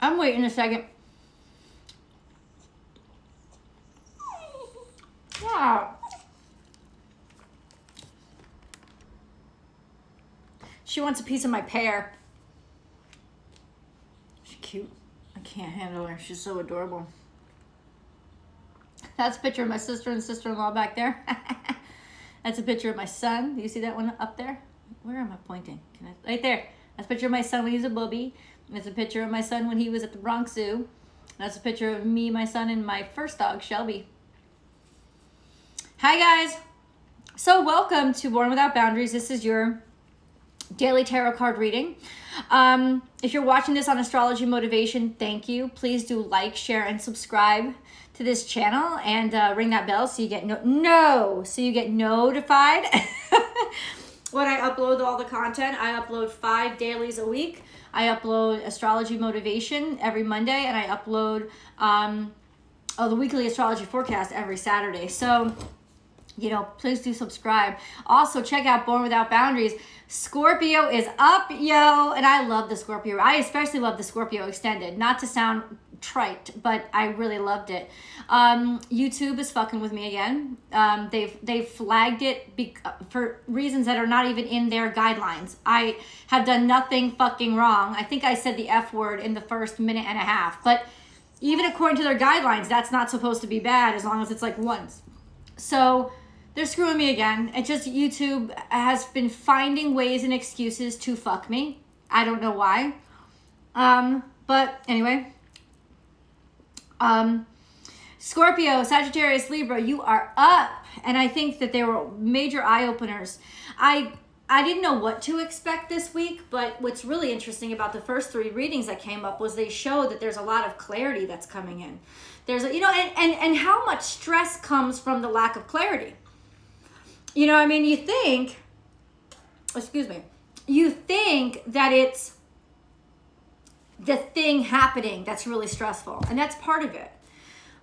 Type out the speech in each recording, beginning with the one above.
I'm waiting a second. Yeah. She wants a piece of my pear. She's cute. I can't handle her. She's so adorable. That's a picture of my sister and sister-in-law back there. That's a picture of my son. Do you see that one up there? Where am I pointing? Right there. That's a picture of my son when he was a booby. That's a picture of my son when he was at the Bronx Zoo. That's a picture of me, my son, and my first dog, Shelby. Hi, guys. So welcome to Born Without Boundaries. This is your daily tarot card reading. If you're watching this on Astrology Motivation, thank you. Please do like, share, and subscribe to this channel, and ring that bell so you get notified when I upload all the content. I upload 5 dailies a week. I upload Astrology Motivation every Monday, and I upload the weekly astrology forecast every Saturday. So, please do subscribe. Also, check out Born Without Boundaries. Scorpio is up, yo. And I love the Scorpio. I especially love the Scorpio Extended. Not to sound trite, but I really loved it. YouTube is fucking with me again. They've flagged it for reasons that are not even in their guidelines. I have done nothing fucking wrong. I think I said the F word in the first minute and a half. But even according to their guidelines, that's not supposed to be bad as long as it's like once. So they're screwing me again. It's just YouTube has been finding ways and excuses to fuck me. I don't know why. But anyway. Scorpio, Sagittarius, Libra, you are up. And I think that they were major eye-openers. I didn't know what to expect this week, but what's really interesting about the first 3 readings that came up was they showed that there's a lot of clarity that's coming in. There's and how much stress comes from the lack of clarity. You think that it's the thing happening that's really stressful, and that's part of it.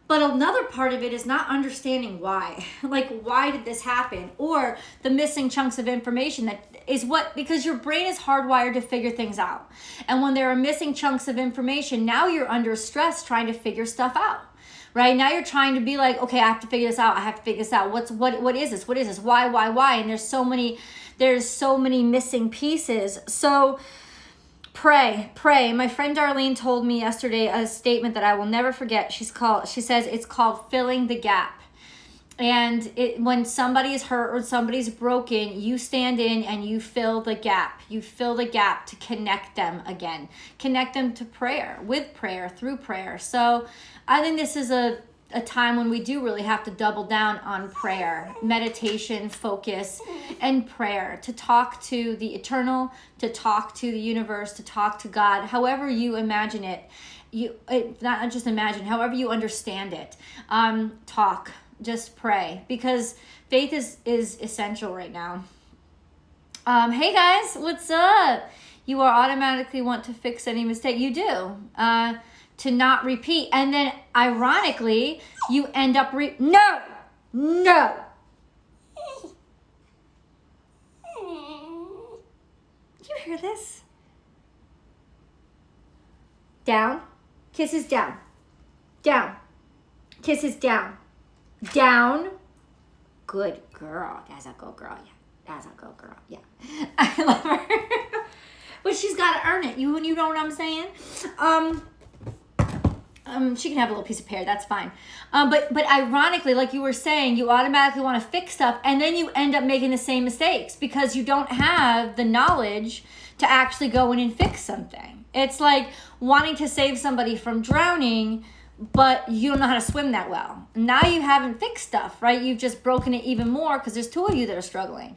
But another part of it is not understanding why. Like, why did this happen? Or the missing chunks of information because your brain is hardwired to figure things out. And when there are missing chunks of information, now you're under stress trying to figure stuff out. Right? Now you're trying to be like, okay, I have to figure this out. What is this? What is this? Why? And there's so many missing pieces. So pray. My friend Darlene told me yesterday a statement that I will never forget. She says it's called filling the gap. And when somebody is hurt or somebody's broken, you stand in and you fill the gap. You fill the gap to connect them again. Connect them to prayer, with prayer, through prayer. So I think this is a time when we do really have to double down on prayer, meditation, focus, and prayer. To talk to the eternal, to talk to the universe, to talk to God, however you imagine it. Not just imagine, however you understand it. Talk. Just pray, because faith is essential right now. Hey guys, what's up? You are automatically want to fix any mistake. You do. To not repeat. And then ironically, you end up No! You hear this? Down. Kisses down. Down. Kisses down. Down. Good girl. That's a good girl. Yeah. That's a good girl. Yeah. I love her. But she's got to earn it. You know what I'm saying? She can have a little piece of pear. That's fine. But ironically, like you were saying, you automatically want to fix stuff, and then you end up making the same mistakes because you don't have the knowledge to actually go in and fix something. It's like wanting to save somebody from drowning, but you don't know how to swim that well. Now you haven't fixed stuff, right? You've just broken it even more because there's 2 of you that are struggling.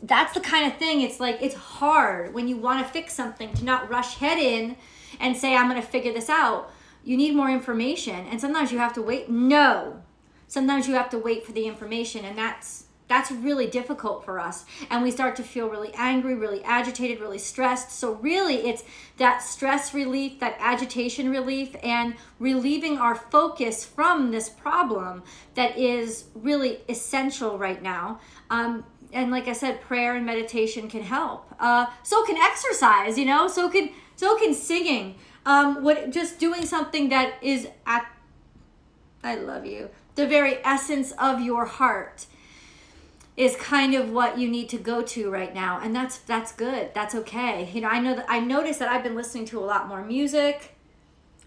That's the kind of thing. It's like, it's hard when you want to fix something to not rush head in and say, I'm going to figure this out. You need more information. And sometimes you have to wait. No. Sometimes you have to wait for the information. And that's really difficult for us. And we start to feel really angry, really agitated, really stressed. So really it's that stress relief, that agitation relief, and relieving our focus from this problem that is really essential right now. And like I said, prayer and meditation can help. So can exercise, so can So can singing. Just doing something that is at, I love you, the very essence of your heart is kind of what you need to go to right now. And that's good. That's okay. You know, I noticed that I've been listening to a lot more music,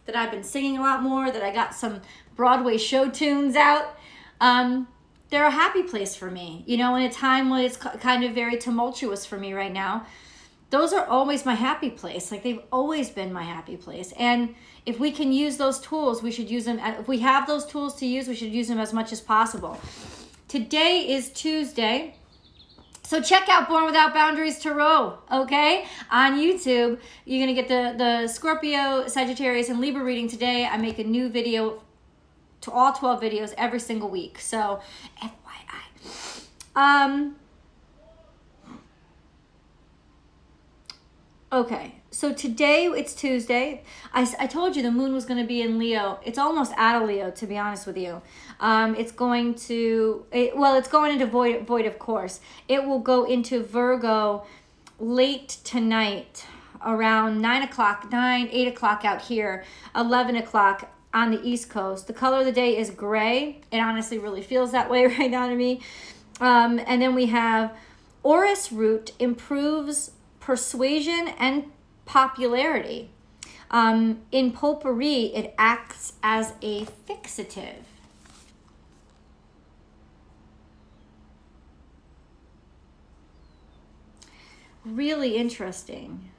that I've been singing a lot more, that I got some Broadway show tunes out. They're a happy place for me. You know, in a time when it's kind of very tumultuous for me right now, those are always my happy place. Like, they've always been my happy place. And if we can use those tools, we should use them. If we have those tools to use, we should use them as much as possible. Today is Tuesday. So check out Born Without Boundaries Tarot, okay? On YouTube, you're going to get the Scorpio, Sagittarius, and Libra reading today. I make a new video to all 12 videos every single week. So, FYI. Okay, so today it's Tuesday. I told you the moon was going to be in Leo. It's almost out of Leo, to be honest with you. It's going into void, of course. It will go into Virgo late tonight, around 8 o'clock out here, 11 o'clock on the East Coast. The color of the day is gray. It honestly really feels that way right now to me. And then we have Orris root improves persuasion and popularity. In potpourri, it acts as a fixative. Really interesting.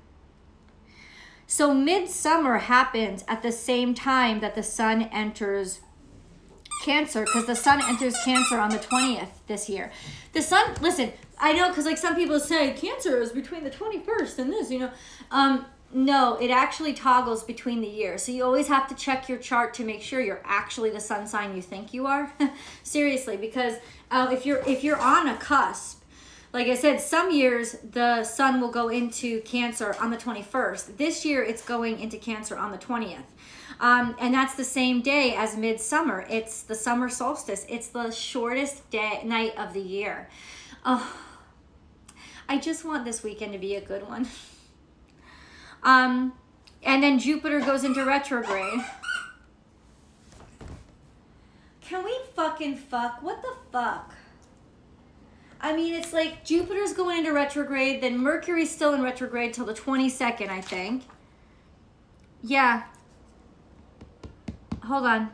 So midsummer happens at the same time that the sun enters Cancer, because the sun enters Cancer on the 20th this year. The sun, listen, I know, because like some people say Cancer is between the 21st and this, you know. No, it actually toggles between the years. So you always have to check your chart to make sure you're actually the sun sign you think you are. Seriously, because if you're on a cusp, like I said, some years the sun will go into Cancer on the 21st. This year it's going into Cancer on the 20th. And that's the same day as midsummer. It's the summer solstice. It's the shortest night of the year. Oh, I just want this weekend to be a good one. And then Jupiter goes into retrograde. Can we fucking fuck? What the fuck? I mean, it's like Jupiter's going into retrograde, then Mercury's still in retrograde till the 22nd, I think. Yeah. Hold on.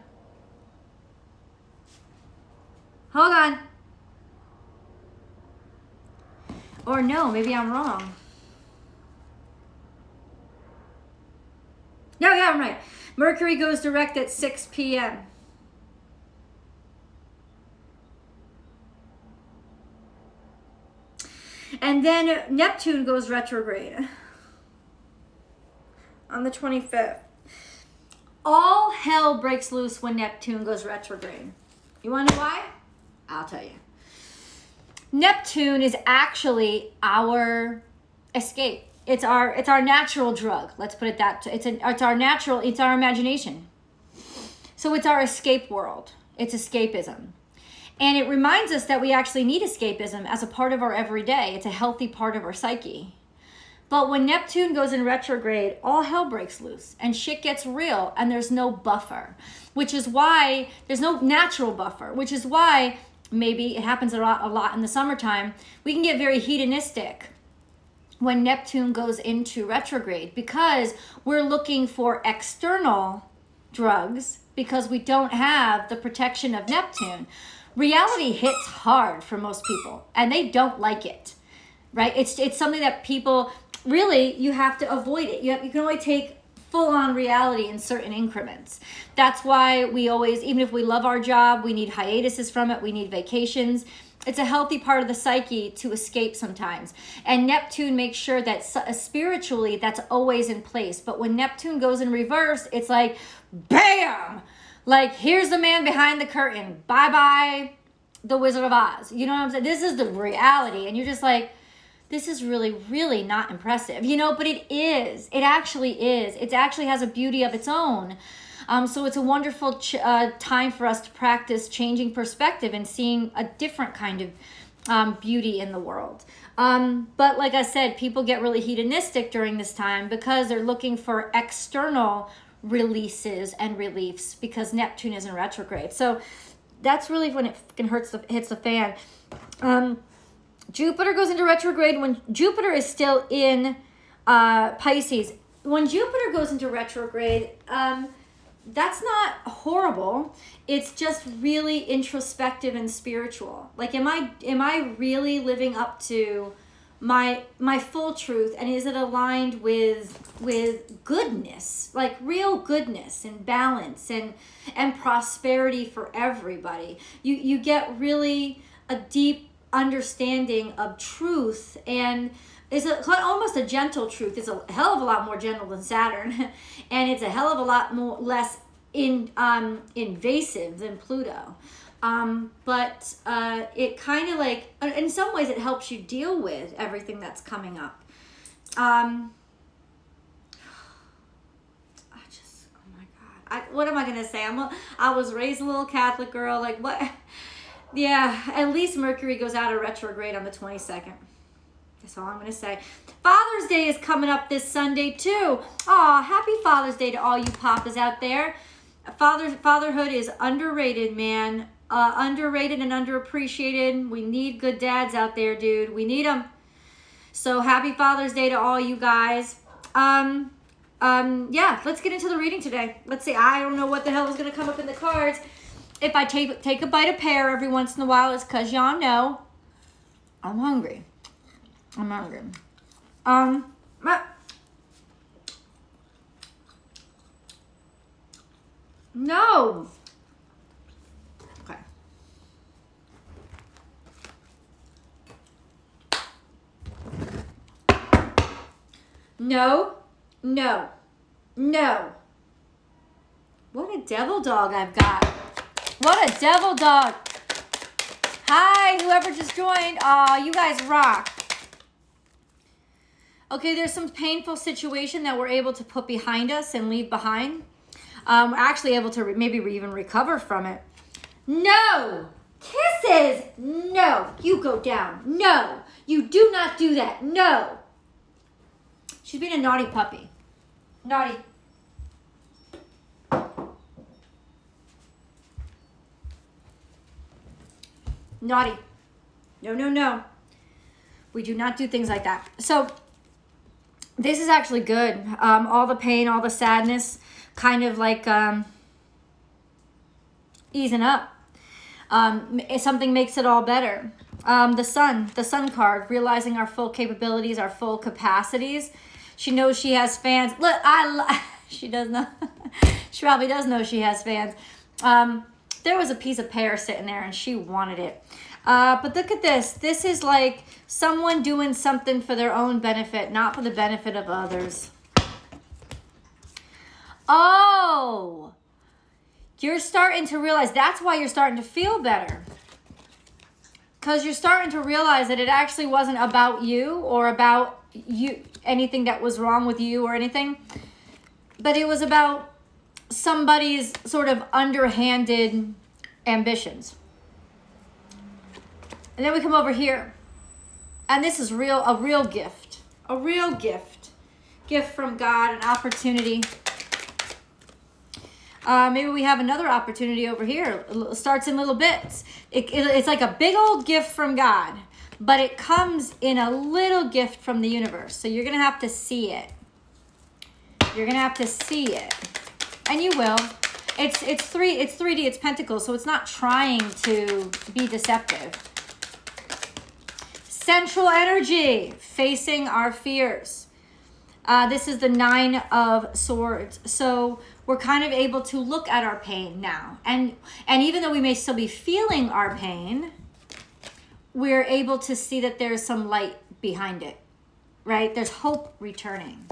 Hold on. Or no, maybe I'm wrong. No, yeah, I'm right. Mercury goes direct at 6 p.m. And then Neptune goes retrograde on the 25th. All hell breaks loose when Neptune goes retrograde. You want to know why? I'll tell you. Neptune is actually our escape. It's our natural drug. Let's put it that. It's our imagination. So it's our escape world. It's escapism. And it reminds us that we actually need escapism as a part of our everyday. It's a healthy part of our psyche. But when Neptune goes in retrograde, all hell breaks loose and shit gets real and there's no buffer, which is why there's no natural buffer, which is why maybe it happens a lot in the summertime. We can get very hedonistic when Neptune goes into retrograde because we're looking for external drugs because we don't have the protection of Neptune. Reality hits hard for most people and they don't like it, right? It's something that people, really, you have to avoid it. You can only take full-on reality in certain increments. That's why we always, even if we love our job, we need hiatuses from it, we need vacations. It's a healthy part of the psyche to escape sometimes. And Neptune makes sure that spiritually that's always in place. But when Neptune goes in reverse, it's like, bam! Like, here's the man behind the curtain. Bye-bye, the Wizard of Oz. You know what I'm saying? This is the reality. And you're just like, this is really, really not impressive. You know, but it is. It actually is. It actually has a beauty of its own. So it's a wonderful time for us to practice changing perspective and seeing a different kind of beauty in the world. But like I said, people get really hedonistic during this time because they're looking for external releases and reliefs because Neptune is in retrograde. So that's really when it hits the fan. Jupiter goes into retrograde when Jupiter is still in Pisces. When Jupiter goes into retrograde, that's not horrible. It's just really introspective and spiritual. Like, am I really living up to my full truth, and is it aligned with goodness, like real goodness and balance and prosperity for everybody? You get really a deep understanding of truth, and it's almost a gentle truth. It's a hell of a lot more gentle than Saturn, and it's a hell of a lot less invasive than Pluto. But it kind of like, in some ways, it helps you deal with everything that's coming up. Oh my God. What am I going to say? I was raised a little Catholic girl. Like, what? Yeah, at least Mercury goes out of retrograde on the 22nd. That's all I'm going to say. Father's Day is coming up this Sunday, too. Aw, happy Father's Day to all you papas out there. Fatherhood is underrated, man. Underrated and underappreciated. We need good dads out there, dude. We need them. So happy Father's Day to all you guys. Yeah, let's get into the reading today. Let's see. I don't know what the hell is going to come up in the cards. If I take a bite of pear every once in a while, it's because y'all know I'm hungry. No. Okay. No. What a devil dog I've got. What a devil dog. Hi, whoever just joined. Aw, you guys rock. Okay, there's some painful situation that we're able to put behind us and leave behind. We're actually able to maybe even recover from it. No! Kisses! No! You go down. No! You do not do that. No! She's being a naughty puppy. Naughty. Naughty. No. We do not do things like that. So, this is actually good. All the pain, all the sadness, kind of like easing up. Something makes it all better. The sun card, realizing our full capabilities, our full capacities. She knows she has fans. Look, she does not. She probably does know she has fans. There was a piece of pear sitting there and she wanted it. But look at this. This is like someone doing something for their own benefit, not for the benefit of others. Oh, you're starting to realize that's why you're starting to feel better. Because you're starting to realize that it actually wasn't about you or about you, anything that was wrong with you or anything. But it was about somebody's sort of underhanded ambitions. And then we come over here. And this is a real gift. A real gift. Gift from God, an opportunity. Maybe we have another opportunity over here. It starts in little bits. It's like a big old gift from God. But it comes in a little gift from the universe. So you're going to have to see it. You're going to have to see it. And you will. It's 3D, it's pentacles, so it's not trying to be deceptive. Central energy, facing our fears. This is the 9 of Swords. So we're kind of able to look at our pain now. And even though we may still be feeling our pain, we're able to see that there's some light behind it, right? There's hope returning.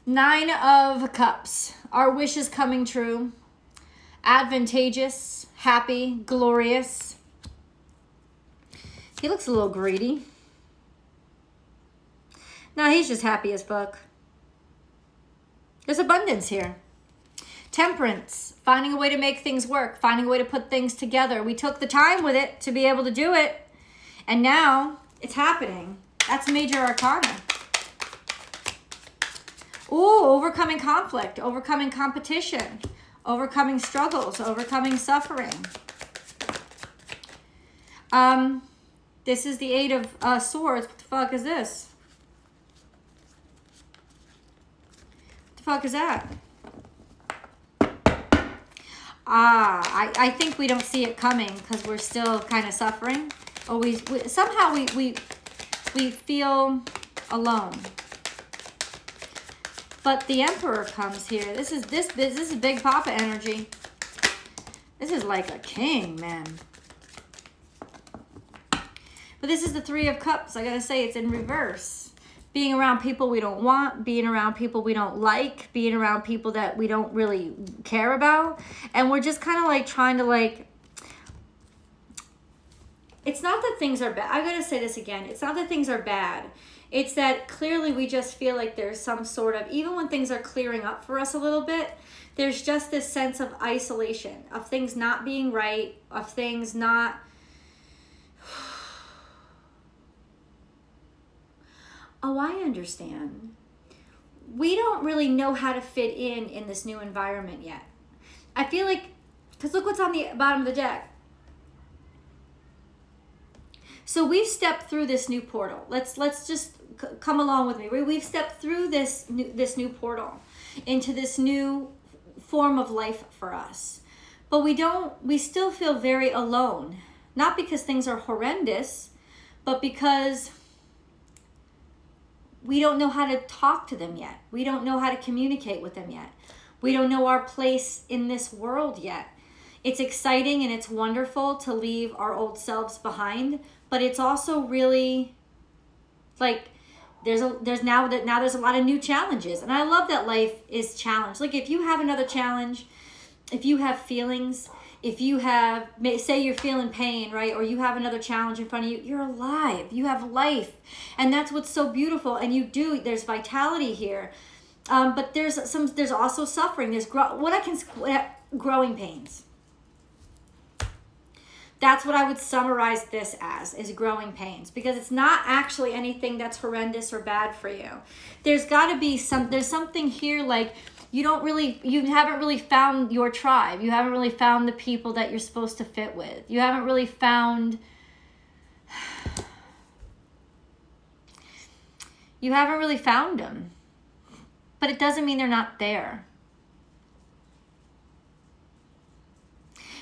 Nine of Cups. Our wish is coming true. Advantageous, happy, glorious. He looks a little greedy. No, he's just happy as fuck. There's abundance here. Temperance, finding a way to make things work, finding a way to put things together. We took the time with it to be able to do it, and now it's happening. That's major arcana. Ooh, overcoming conflict, overcoming competition, overcoming struggles, overcoming suffering. This is the Eight of Swords. What the fuck is this? What the fuck is that? I think we don't see it coming because we're still kind of suffering. Or somehow we feel alone. But the Emperor comes here. This is Big Papa energy. This is like a king, man. But this is the Three of Cups. I gotta say, it's in reverse. Being around people we don't want, being around people we don't like, being around people that we don't really care about. And we're just kind of like trying to like, it's not that things are bad. I gotta say this again. It's not that things are bad. It's that clearly we just feel like there's some sort of, even when things are clearing up for us a little bit, there's just this sense of isolation, of things not being right, of things not, oh, I understand. We don't really know how to fit in this new environment yet. I feel like, because look what's on the bottom of the deck. So we've stepped through this new portal. Let's just come along with me. We've stepped through this new portal into this new form of life for us. But we still feel very alone. Not because things are horrendous, but because we don't know how to talk to them yet. We don't know how to communicate with them yet. We don't know our place in this world yet. It's exciting and it's wonderful to leave our old selves behind, but it's also really like there's now there's a lot of new challenges. And I love that life is challenged. Like if you have another challenge, if you have feelings, if you have, say you're feeling pain, right? Or you have another challenge in front of you, you're alive. You have life. And that's what's so beautiful. And there's vitality here. But there's also suffering. There's growing pains. That's what I would summarize this as, is growing pains. Because it's not actually anything that's horrendous or bad for you. There's got to be there's something here like, you haven't really found your tribe. You haven't really found the people that you're supposed to fit with. You haven't really found them. But it doesn't mean they're not there.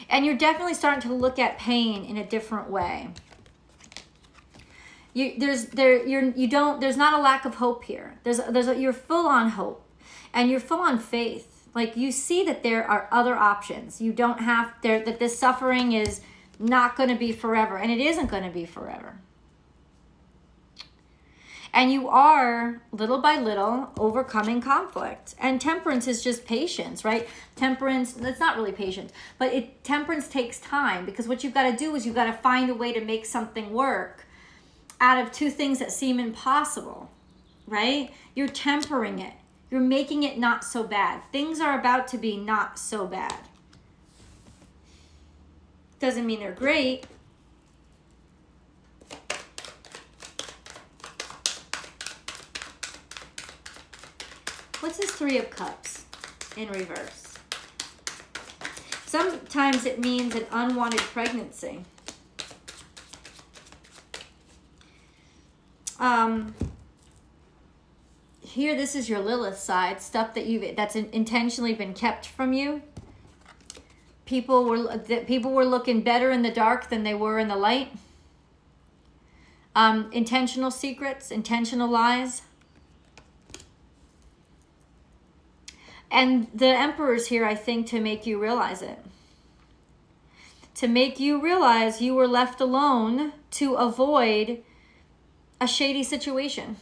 And you're definitely starting to look at pain in a different way. There's not a lack of hope here. You're full on hope. And you're full on faith. Like you see that there are other options. You don't have that this suffering is not going to be forever. And it isn't going to be forever. And you are, little by little, overcoming conflict. And temperance is just patience, right? Temperance, that's not really patience. But temperance takes time. Because what you've got to do is you've got to find a way to make something work out of two things that seem impossible, right? You're tempering it. You're making it not so bad. Things are about to be not so bad. Doesn't mean they're great. What's this Three of Cups in reverse? Sometimes it means an unwanted pregnancy. Here, this is your Lilith side, stuff that's intentionally been kept from you. People were looking better in the dark than they were in the light. Intentional secrets, intentional lies. And the Emperor's here, I think, to make you realize it. To make you realize you were left alone to avoid a shady situation.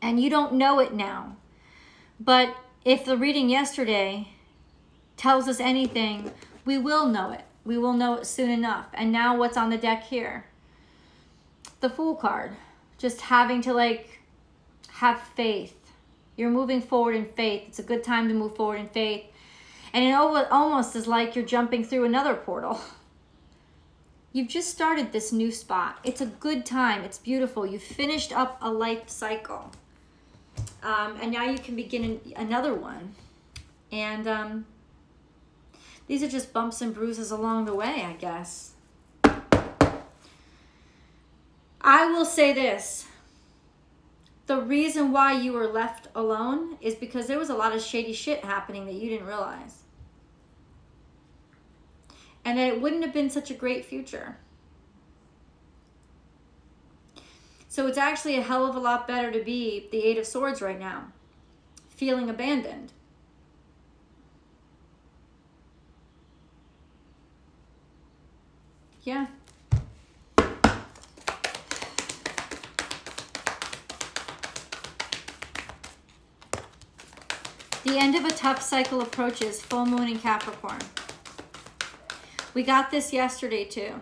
And you don't know it now. But if the reading yesterday tells us anything, we will know it. We will know it soon enough. And now what's on the deck here? the Fool card. Just having to like have faith. You're moving forward in faith. It's a good time to move forward in faith. And it almost is like you're jumping through another portal. You've just started this new spot. It's a good time. It's beautiful. You've finished up a life cycle. And now you can begin another one. And these are just bumps and bruises along the way, I guess. I will say this. The reason why you were left alone is because there was a lot of shady shit happening that you didn't realize. And that it wouldn't have been such a great future. So it's actually a hell of a lot better to be the Eight of Swords right now, feeling abandoned. Yeah. The end of a tough cycle approaches, full moon in Capricorn. We got this yesterday too.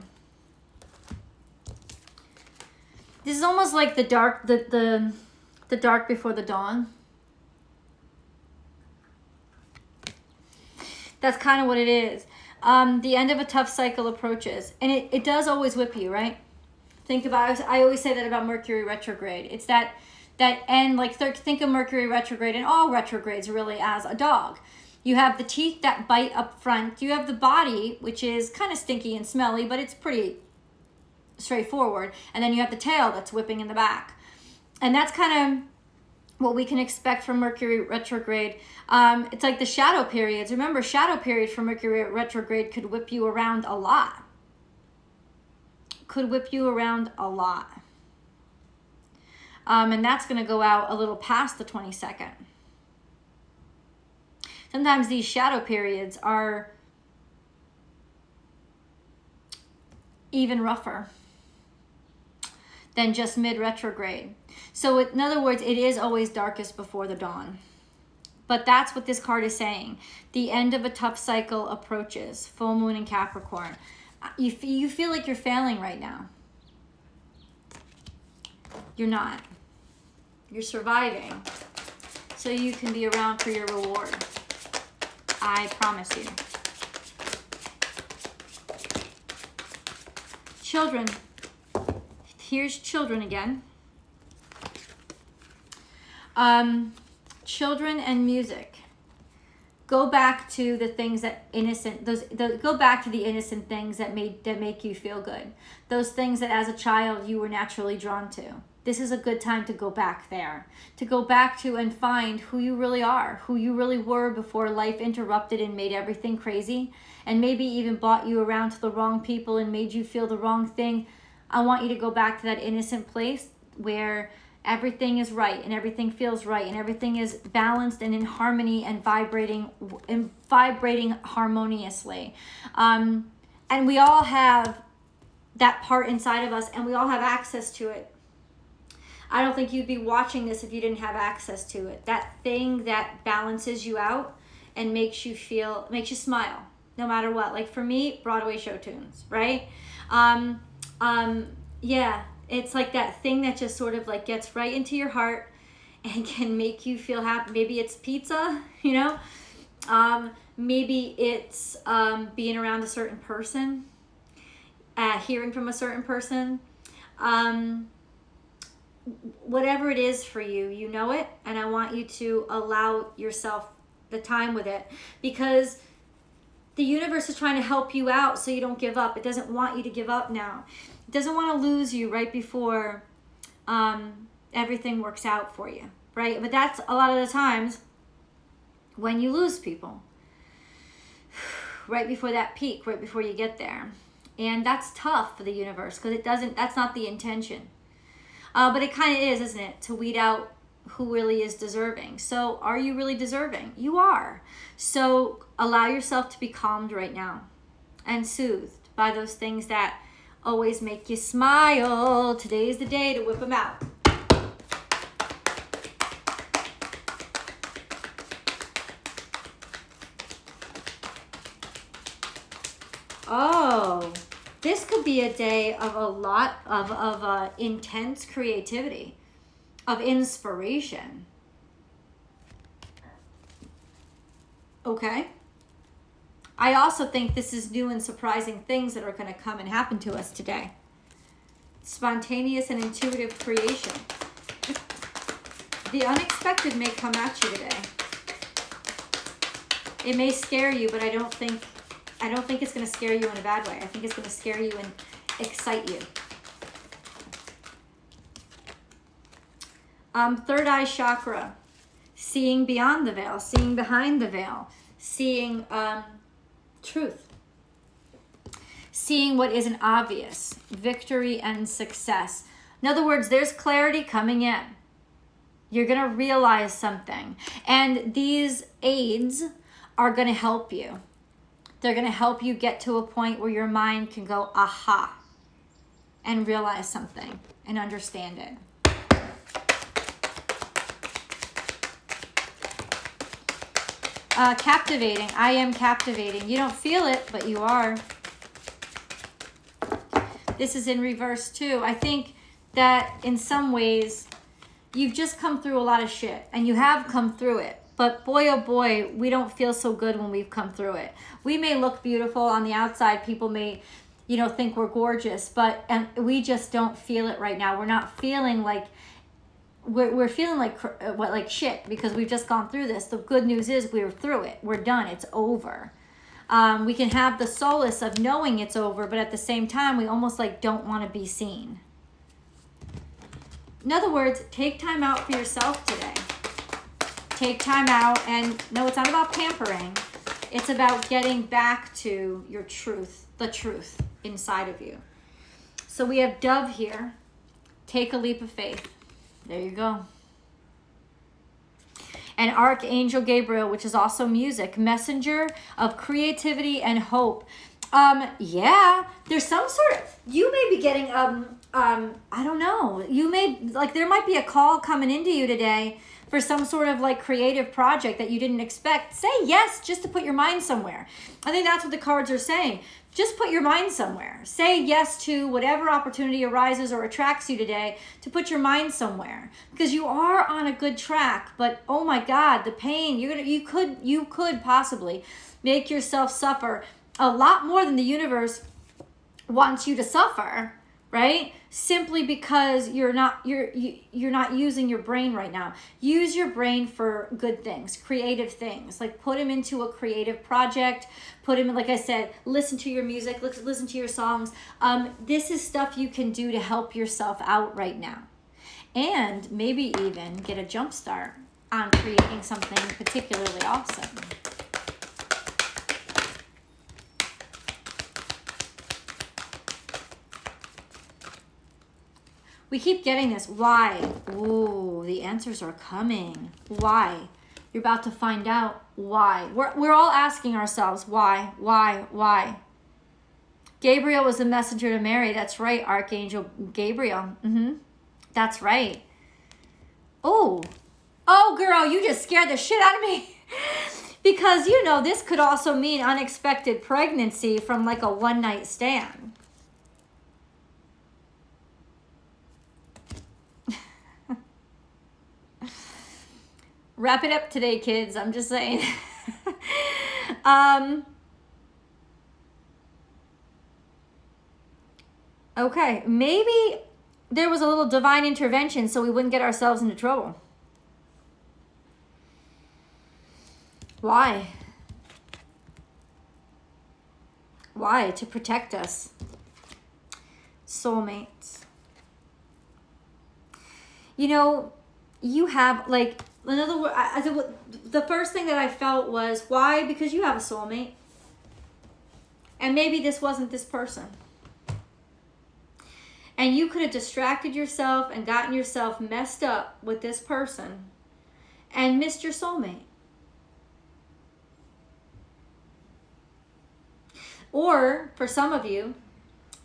This is almost like the dark, the dark before the dawn. That's kind of what it is. The end of a tough cycle approaches. And it does always whip you, right? Think about, I always say that about Mercury retrograde. It's that end, like think of Mercury retrograde and all retrogrades really as a dog. You have the teeth that bite up front. You have the body, which is kind of stinky and smelly, but it's pretty straightforward. And then you have the tail that's whipping in the back. And that's kind of what we can expect from Mercury retrograde. It's like the shadow periods. Remember, shadow period for Mercury retrograde could whip you around a lot. Could whip you around a lot. And that's going to go out a little past the 22nd. Sometimes these shadow periods are even rougher than just mid-retrograde. So in other words, it is always darkest before the dawn. But that's what this card is saying. The end of a tough cycle approaches. Full moon in Capricorn. You feel like you're failing right now. You're not. You're surviving. So you can be around for your reward. I promise you. Children. Here's children again. Children and music. Go back to the things that go back to the innocent things that make you feel good. Those things that as a child you were naturally drawn to. This is a good time to go back there. To go back to and find who you really are, who you really were before life interrupted and made everything crazy, and maybe even brought you around to the wrong people and made you feel the wrong thing. I want you to go back to that innocent place where everything is right and everything feels right and everything is balanced and in harmony and vibrating harmoniously. And we all have that part inside of us and we all have access to it. I don't think you'd be watching this if you didn't have access to it. That thing that balances you out and makes you smile no matter what. Like for me, Broadway show tunes, right? Yeah, it's like that thing that just sort of like gets right into your heart and can make you feel happy. Maybe it's pizza, you know? Maybe it's being around a certain person, hearing from a certain person. Whatever it is for you, you know it, and I want you to allow yourself the time with it because the universe is trying to help you out so you don't give up. It doesn't want you to give up now. It doesn't want to lose you right before everything works out for you, right? But that's a lot of the times when you lose people. Right before that peak, right before you get there. And that's tough for the universe because that's not the intention. But it kind of is, isn't it? To weed out who really is deserving. So are you really deserving? You are. So allow yourself to be calmed right now and soothed by those things that always make you smile. Today's the day to whip them out. Oh, This could be a day of a lot of intense creativity, of inspiration. Okay? I also think this is new and surprising things that are going to come and happen to us today. Spontaneous and intuitive creation. The unexpected may come at you today. It may scare you, but I don't think it's going to scare you in a bad way. I think it's going to scare you and excite you. Third eye chakra. Seeing beyond the veil, seeing behind the veil, seeing truth. Seeing what isn't obvious. Victory and success. In other words, there's clarity coming in. You're going to realize something. And these aids are going to help you. They're going to help you get to a point where your mind can go, aha, and realize something and understand it. Captivating. I am captivating. You don't feel it, but you are. This is in reverse too. I think that in some ways, you've just come through a lot of shit, and you have come through it. But boy, oh boy, we don't feel so good when we've come through it. We may look beautiful on the outside. People may, think we're gorgeous, but we just don't feel it right now. We're not feeling like, we're feeling like shit because we've just gone through this. The good news is we're through it. We're done. It's over. We can have the solace of knowing it's over, but at the same time, we almost don't want to be seen. In other words, take time out for yourself today. Take time out, and no, it's not about pampering. It's about getting back to your truth, the truth inside of you. So we have Dove here. Take a leap of faith. There you go. And Archangel Gabriel, which is also music, messenger of creativity and hope. Yeah, there's some sort of, you may be getting, I don't know, you may, there might be a call coming into you today for some sort of creative project that you didn't expect. Say yes, just to put your mind somewhere. I think that's what the cards are saying. Just put your mind somewhere. Say yes to whatever opportunity arises or attracts you today, to put your mind somewhere, because you are on a good track. But oh my God, the pain, you could possibly make yourself suffer a lot more than the universe wants you to suffer, right? Simply because you're not using your brain right now. Use your brain for good things, creative things. Put them into a creative project. Put them, like I said, listen to your music, listen to your songs. This is stuff you can do to help yourself out right now. And maybe even get a jump start on creating something particularly awesome. We keep getting this. Why? Ooh, the answers are coming. Why? You're about to find out why. We're all asking ourselves, why? Gabriel was the messenger to Mary. That's right, Archangel Gabriel. That's right. Oh, girl, you just scared the shit out of me. Because, this could also mean unexpected pregnancy from a one-night stand. Wrap it up today, kids. I'm just saying. Okay, maybe there was a little divine intervention so we wouldn't get ourselves into trouble. Why? Why? To protect us. Soulmates. You have, in other words, the first thing that I felt was, why? Because you have a soulmate. And maybe this wasn't this person. And you could have distracted yourself and gotten yourself messed up with this person and missed your soulmate. Or, for some of you,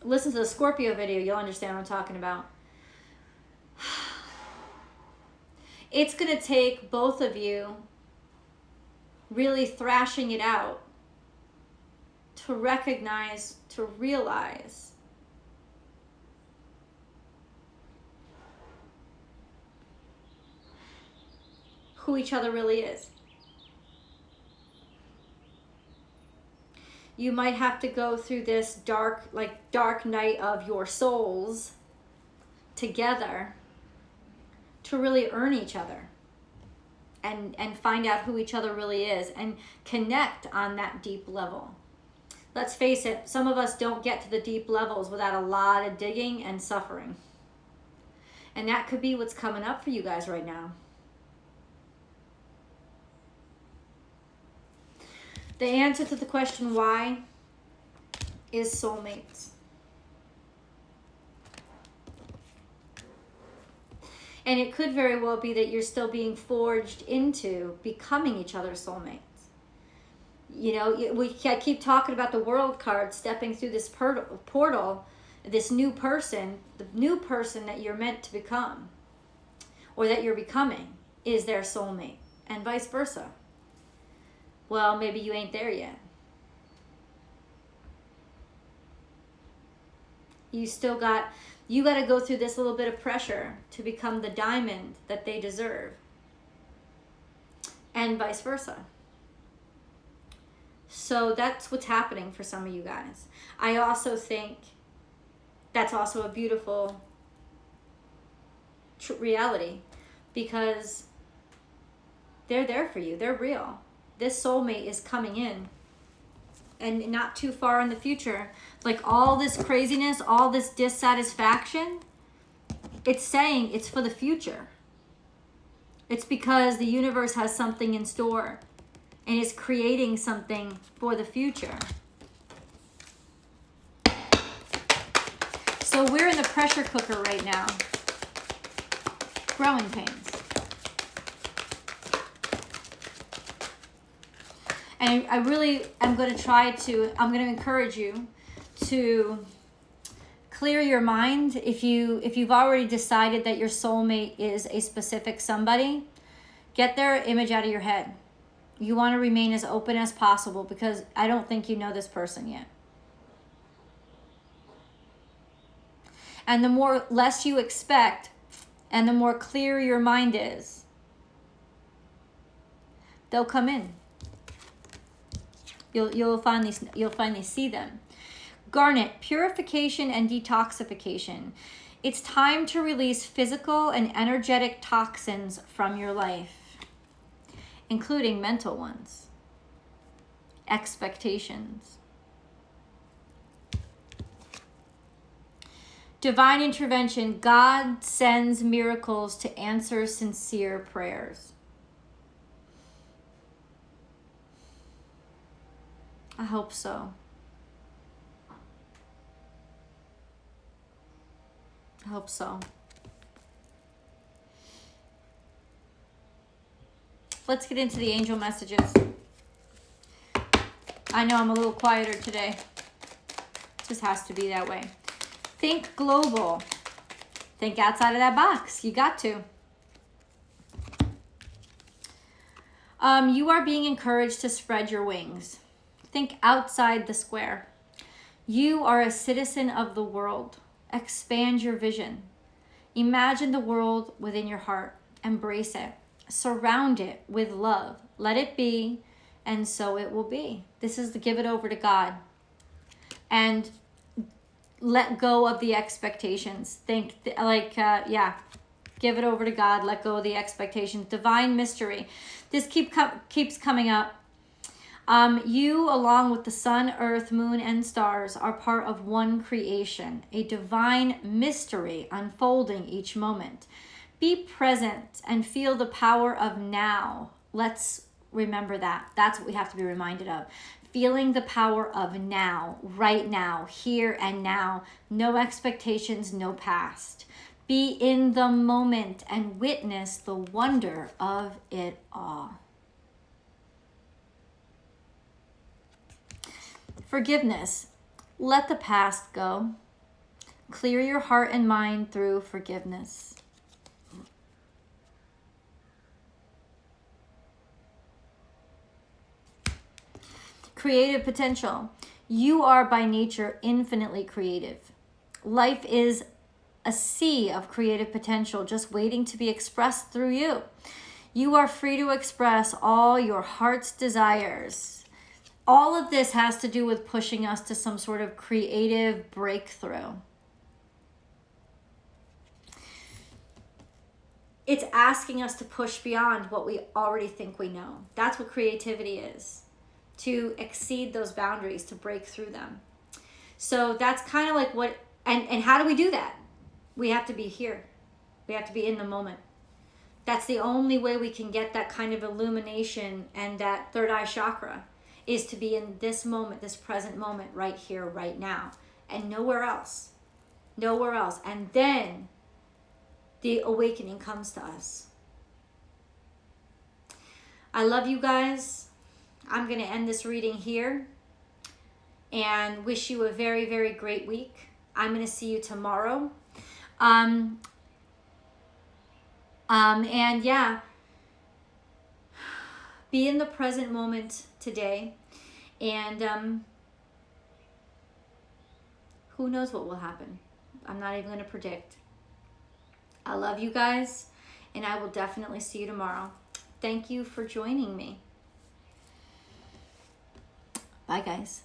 listen to the Scorpio video, you'll understand what I'm talking about. It's going to take both of you really thrashing it out to to recognize, to realize who each other really is. You might have to go through this dark night of your souls together to really earn each other and find out who each other really is and connect on that deep level. Let's face it, some of us don't get to the deep levels without a lot of digging and suffering. And that could be what's coming up for you guys right now. The answer to the question why is soulmates. And it could very well be that you're still being forged into becoming each other's soulmates. You know, I keep talking about the world card stepping through this portal, this new person, the new person that you're meant to become or that you're becoming is their soulmate, and vice versa. Well, maybe you ain't there yet. You got to go through this little bit of pressure to become the diamond that they deserve. And vice versa. So that's what's happening for some of you guys. I also think that's also a beautiful reality, because they're there for you. They're real. This soulmate is coming in, and not too far in the future. Like all this craziness, all this dissatisfaction, it's saying it's for the future. It's because the universe has something in store and is creating something for the future. So we're in the pressure cooker right now. Growing pains. And I really am going to encourage you to clear your mind. If you've already decided that your soulmate is a specific somebody, get their image out of your head. You want to remain as open as possible, because I don't think you know this person yet. And the less you expect and the more clear your mind is, they'll come in. You'll finally see them. Garnet, purification and detoxification. It's time to release physical and energetic toxins from your life, including mental ones. Expectations. Divine intervention. God sends miracles to answer sincere prayers. I hope so. I hope so. Let's get into the angel messages. I know I'm a little quieter today. It just has to be that way. Think global. Think outside of that box. You got to. You are being encouraged to spread your wings. Think outside the square. You are a citizen of the world. Expand your vision. Imagine the world within your heart. Embrace it. Surround it with love. Let it be, and so it will be. This is to give it over to God. And let go of the expectations. Give it over to God. Let go of the expectations. Divine mystery. This keeps coming up. You, along with the sun, earth, moon, and stars, are part of one creation, a divine mystery unfolding each moment. Be present and feel the power of now. Let's remember that. That's what we have to be reminded of. Feeling the power of now, right now, here and now. No expectations, no past. Be in the moment and witness the wonder of it all. Forgiveness. Let the past go. Clear your heart and mind through forgiveness. Creative potential. You are by nature infinitely creative. Life is a sea of creative potential just waiting to be expressed through you. You are free to express all your heart's desires. All of this has to do with pushing us to some sort of creative breakthrough. It's asking us to push beyond what we already think we know. That's what creativity is. To exceed those boundaries, to break through them. So that's kind of like what, and how do we do that? We have to be here. We have to be in the moment. That's the only way we can get that kind of illumination and that third eye chakra, is to be in this moment, this present moment, right here, right now, and nowhere else. Nowhere else. And then the awakening comes to us. I love you guys. I'm going to end this reading here and wish you a very, very great week. I'm going to see you tomorrow. And yeah, be in the present moment today. And who knows what will happen? I'm not even going to predict. I love you guys, and I will definitely see you tomorrow. Thank you for joining me. Bye, guys.